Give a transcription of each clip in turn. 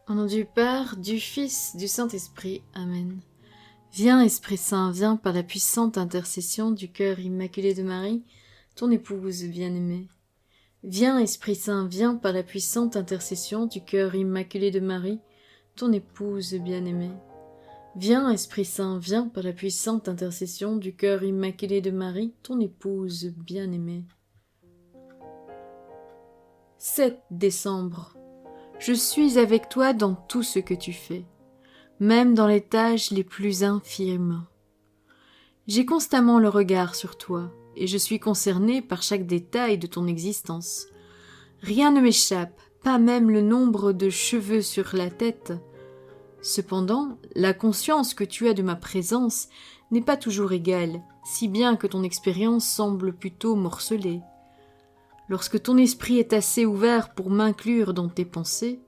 Au nom du Père, du Fils, du Saint-Esprit. Amen. Viens, Esprit Saint, viens par la puissante intercession du cœur immaculé de Marie, ton épouse bien-aimée. Viens, Esprit Saint, viens par la puissante intercession du cœur immaculé de Marie, ton épouse bien-aimée. Viens, Esprit Saint, viens par la puissante intercession du cœur immaculé de Marie, ton épouse bien-aimée. 7 décembre. Je suis avec toi dans tout ce que tu fais, même dans les tâches les plus infimes. J'ai constamment le regard sur toi, et je suis concernée par chaque détail de ton existence. Rien ne m'échappe, pas même le nombre de cheveux sur la tête. Cependant, la conscience que tu as de ma présence n'est pas toujours égale, si bien que ton expérience semble plutôt morcelée. Lorsque ton esprit est assez ouvert pour m'inclure dans tes pensées,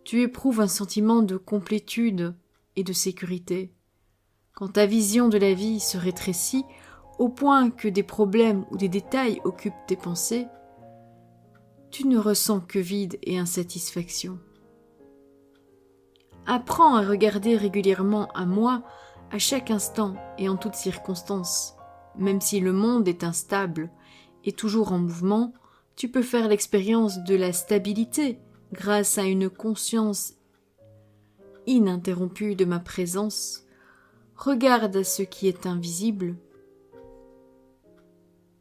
tu éprouves un sentiment de complétude et de sécurité. Quand ta vision de la vie se rétrécit au point que des problèmes ou des détails occupent tes pensées, tu ne ressens que vide et insatisfaction. Apprends à regarder régulièrement à moi à chaque instant et en toutes circonstances. Même si le monde est instable et toujours en mouvement, tu peux faire l'expérience de la stabilité grâce à une conscience ininterrompue de ma présence. Regarde à ce qui est invisible,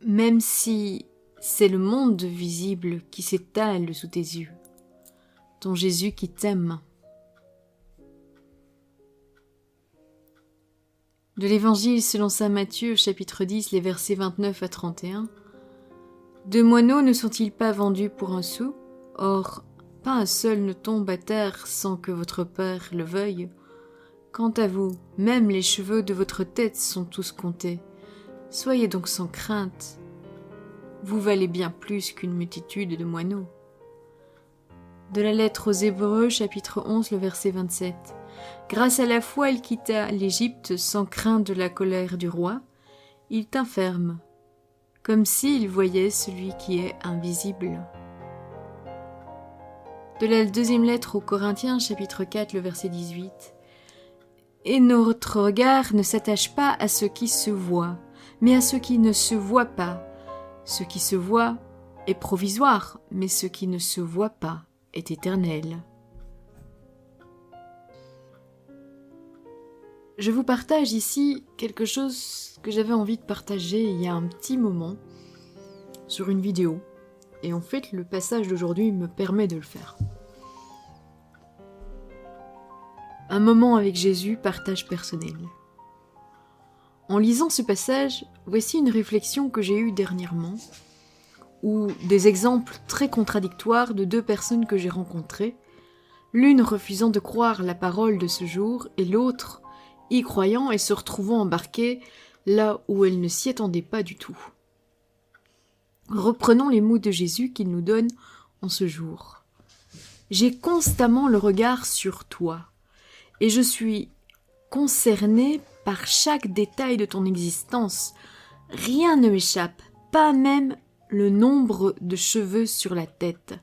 même si c'est le monde visible qui s'étale sous tes yeux, ton Jésus qui t'aime. De l'Évangile selon saint Matthieu, chapitre 10, les versets 29 à 31. 2 moineaux ne sont-ils pas vendus pour un sou? Or, pas un seul ne tombe à terre sans que votre Père le veuille. Quant à vous, même les cheveux de votre tête sont tous comptés. Soyez donc sans crainte. Vous valez bien plus qu'une multitude de moineaux. De la lettre aux Hébreux, chapitre 11, le verset 27. Grâce à la foi, il quitta l'Égypte sans crainte de la colère du roi. Il tint ferme, comme s'il voyait celui qui est invisible. De la deuxième lettre aux Corinthiens, chapitre 4, le verset 18. Et notre regard ne s'attache pas à ce qui se voit, mais à ce qui ne se voit pas. Ce qui se voit est provisoire, mais ce qui ne se voit pas est éternel. Je vous partage ici quelque chose que j'avais envie de partager il y a un petit moment sur une vidéo. Et en fait, le passage d'aujourd'hui me permet de le faire. Un moment avec Jésus, partage personnel. En lisant ce passage, voici une réflexion que j'ai eue dernièrement, ou des exemples très contradictoires de 2 personnes que j'ai rencontrées, l'une refusant de croire la parole de ce jour et l'autre y croyant et se retrouvant embarquée là où elle ne s'y attendait pas du tout. Reprenons les mots de Jésus qu'il nous donne en ce jour. « J'ai constamment le regard sur toi, et je suis concernée par chaque détail de ton existence. Rien ne m'échappe, pas même le nombre de cheveux sur la tête. »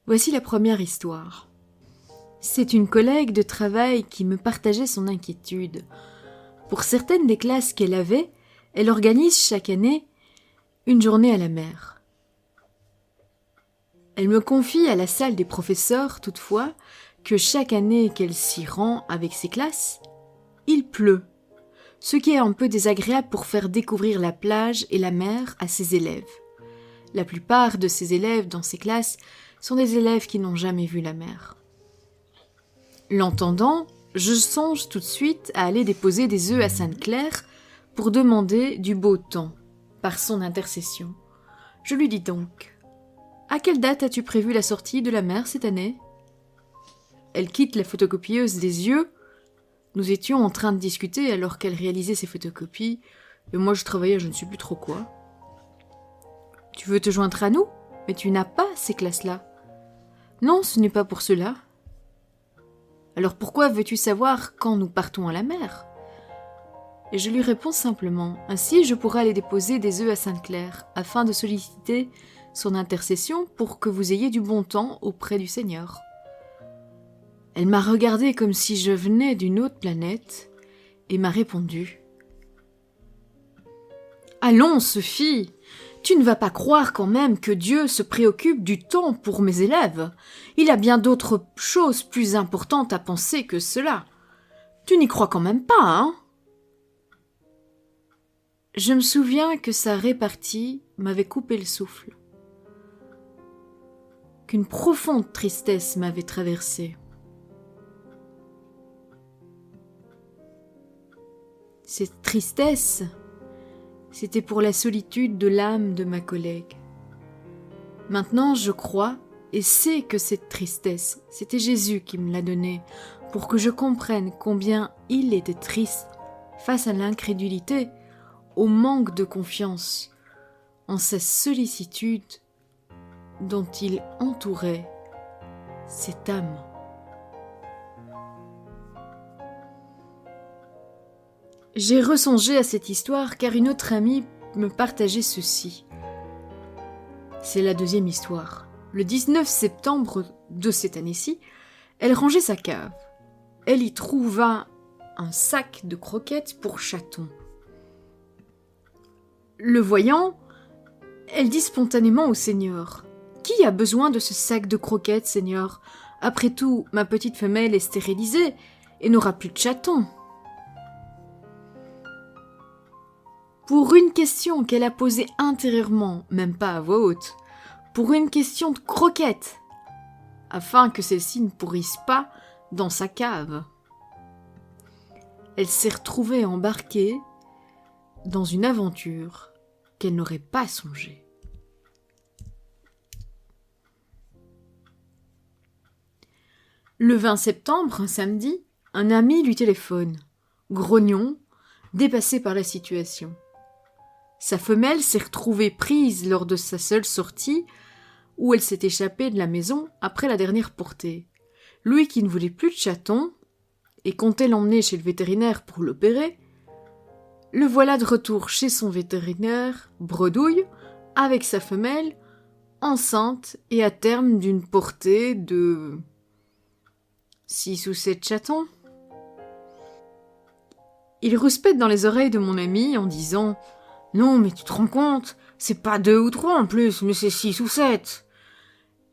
Voici la première histoire. C'est une collègue de travail qui me partageait son inquiétude. Pour certaines des classes qu'elle avait, elle organise chaque année une journée à la mer. Elle me confie à la salle des professeurs, toutefois, que chaque année qu'elle s'y rend avec ses classes, il pleut, ce qui est un peu désagréable pour faire découvrir la plage et la mer à ses élèves. La plupart de ses élèves dans ces classes sont des élèves qui n'ont jamais vu la mer. L'entendant, je songe tout de suite à aller déposer des œufs à Sainte-Claire pour demander du beau temps, par son intercession. Je lui dis donc : « À quelle date as-tu prévu la sortie de la mer cette année ?» Elle quitte la photocopieuse des yeux. Nous étions en train de discuter alors qu'elle réalisait ses photocopies, et moi je travaillais je ne sais plus trop quoi. « Tu veux te joindre à nous ? Mais tu n'as pas ces classes-là. »« Non, ce n'est pas pour cela. » « Alors pourquoi veux-tu savoir quand nous partons à la mer ?» Et je lui réponds simplement : « Ainsi je pourrai aller déposer des œufs à Sainte-Claire, afin de solliciter son intercession pour que vous ayez du bon temps auprès du Seigneur. » Elle m'a regardé comme si je venais d'une autre planète et m'a répondu. « Allons, Sophie, tu ne vas pas croire quand même que Dieu se préoccupe du temps pour mes élèves. Il a bien d'autres choses plus importantes à penser que cela. Tu n'y crois quand même pas, hein ?» Je me souviens que sa répartie m'avait coupé le souffle, qu'une profonde tristesse m'avait traversée. Cette tristesse, c'était pour la solitude de l'âme de ma collègue. Maintenant, je crois et sais que cette tristesse, c'était Jésus qui me l'a donnée pour que je comprenne combien il était triste face à l'incrédulité, au manque de confiance, en sa sollicitude dont il entourait cette âme. J'ai ressongé à cette histoire car une autre amie me partageait ceci. C'est la deuxième histoire. Le 19 septembre de cette année-ci, elle rangeait sa cave. Elle y trouva un sac de croquettes pour chatons. Le voyant, elle dit spontanément au Seigneur : « Qui a besoin de ce sac de croquettes, Seigneur ? Après tout, ma petite femelle est stérilisée et n'aura plus de chatons. » Pour une question qu'elle a posée intérieurement, même pas à voix haute, pour une question de croquettes, afin que celle-ci ne pourrisse pas dans sa cave. Elle s'est retrouvée embarquée dans une aventure qu'elle n'aurait pas songée. Le 20 septembre, un samedi, un ami lui téléphone, grognon, dépassé par la situation. Sa femelle s'est retrouvée prise lors de sa seule sortie, où elle s'est échappée de la maison après la dernière portée. Lui qui ne voulait plus de chaton et comptait l'emmener chez le vétérinaire pour l'opérer, le voilà de retour chez son vétérinaire, bredouille, avec sa femelle, enceinte et à terme d'une portée de 6 ou 7 chatons. Il rouspète dans les oreilles de mon ami en disant « Non, mais tu te rends compte, c'est pas 2 ou 3 en plus, mais c'est 6 ou 7 !»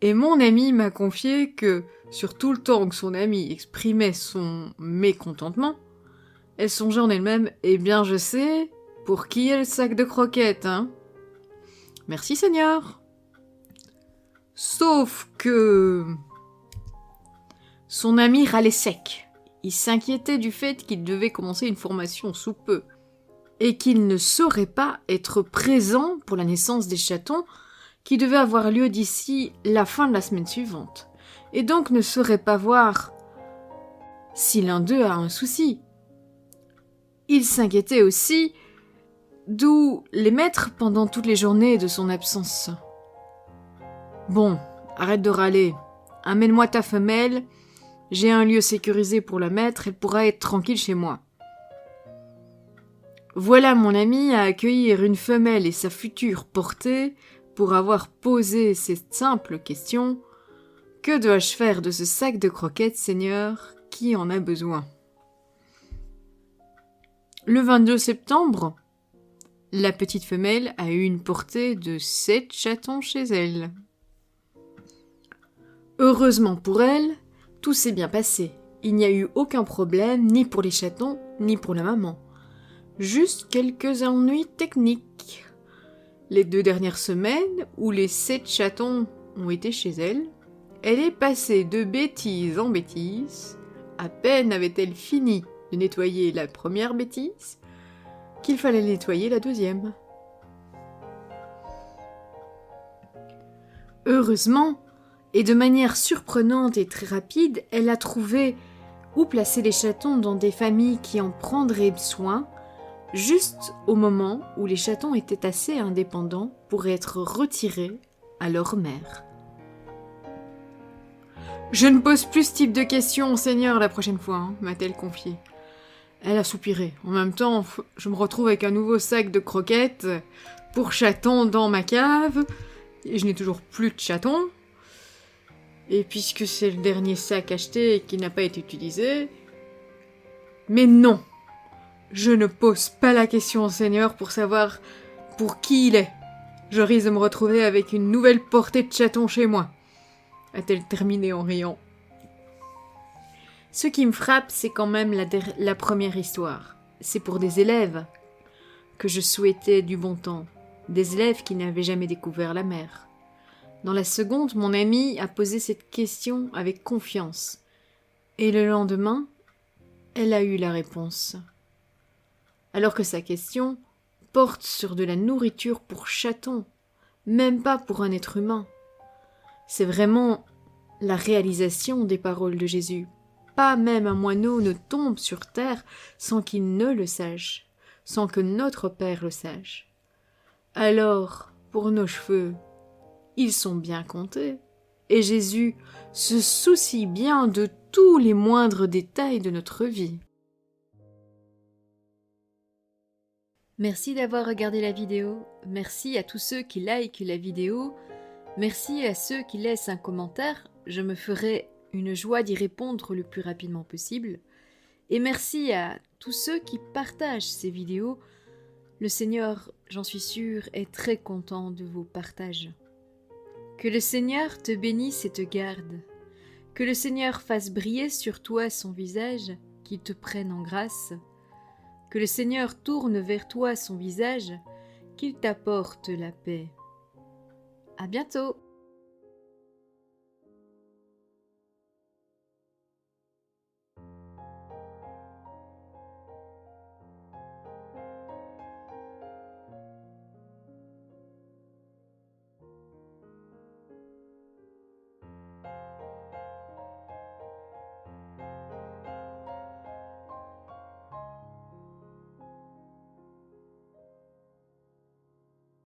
Et mon ami m'a confié que, sur tout le temps que son ami exprimait son mécontentement, elle songeait en elle-même « Eh bien, je sais, pour qui est le sac de croquettes, hein ? Merci Seigneur !» Sauf que son ami râlait sec. Il s'inquiétait du fait qu'il devait commencer une formation sous peu et qu'il ne saurait pas être présent pour la naissance des chatons qui devait avoir lieu d'ici la fin de la semaine suivante, et donc ne saurait pas voir si l'un d'eux a un souci. Il s'inquiétait aussi d'où les mettre pendant toutes les journées de son absence. « Bon, arrête de râler, amène-moi ta femelle, j'ai un lieu sécurisé pour la mettre, elle pourra être tranquille chez moi. » Voilà mon ami à accueillir une femelle et sa future portée pour avoir posé cette simple question : « Que dois-je faire de ce sac de croquettes, Seigneur, qui en a besoin ?» Le 22 septembre, la petite femelle a eu une portée de 7 chatons chez elle. Heureusement pour elle, tout s'est bien passé. Il n'y a eu aucun problème, ni pour les chatons, ni pour la maman. Juste quelques ennuis techniques. Les 2 dernières semaines, où les 7 chatons ont été chez elle, elle est passée de bêtise en bêtise. À peine avait-elle fini de nettoyer la première bêtise, qu'il fallait nettoyer la deuxième. Heureusement, et de manière surprenante et très rapide, elle a trouvé où placer les chatons dans des familles qui en prendraient soin, juste au moment où les chatons étaient assez indépendants pour être retirés à leur mère. « Je ne pose plus ce type de questions, Seigneur, la prochaine fois, hein, m'a-t-elle confié. Elle a soupiré. En même temps, je me retrouve avec un nouveau sac de croquettes pour chatons dans ma cave. et je n'ai toujours plus de chaton. Et puisque c'est le dernier sac acheté et qui n'a pas été utilisé... Mais non! Je ne pose pas la question au Seigneur pour savoir pour qui il est. Je risque de me retrouver avec une nouvelle portée de chatons chez moi, a-t-elle terminé en riant. Ce qui me frappe, c'est quand même la première histoire. C'est pour des élèves que je souhaitais du bon temps, des élèves qui n'avaient jamais découvert la mer. Dans la seconde, mon amie a posé cette question avec confiance. Et le lendemain, elle a eu la réponse. Alors que sa question porte sur de la nourriture pour chaton, même pas pour un être humain. C'est vraiment la réalisation des paroles de Jésus. Pas même un moineau ne tombe sur terre sans qu'il ne le sache, sans que notre Père le sache. Alors, pour nos cheveux, ils sont bien comptés, et Jésus se soucie bien de tous les moindres détails de notre vie. Merci d'avoir regardé la vidéo, merci à tous ceux qui likent la vidéo, merci à ceux qui laissent un commentaire, je me ferai une joie d'y répondre le plus rapidement possible, et merci à tous ceux qui partagent ces vidéos. Le Seigneur, j'en suis sûre, est très content de vos partages. Que le Seigneur te bénisse et te garde, que le Seigneur fasse briller sur toi son visage, qu'il te prenne en grâce, que le Seigneur tourne vers toi son visage, qu'il t'apporte la paix. À bientôt!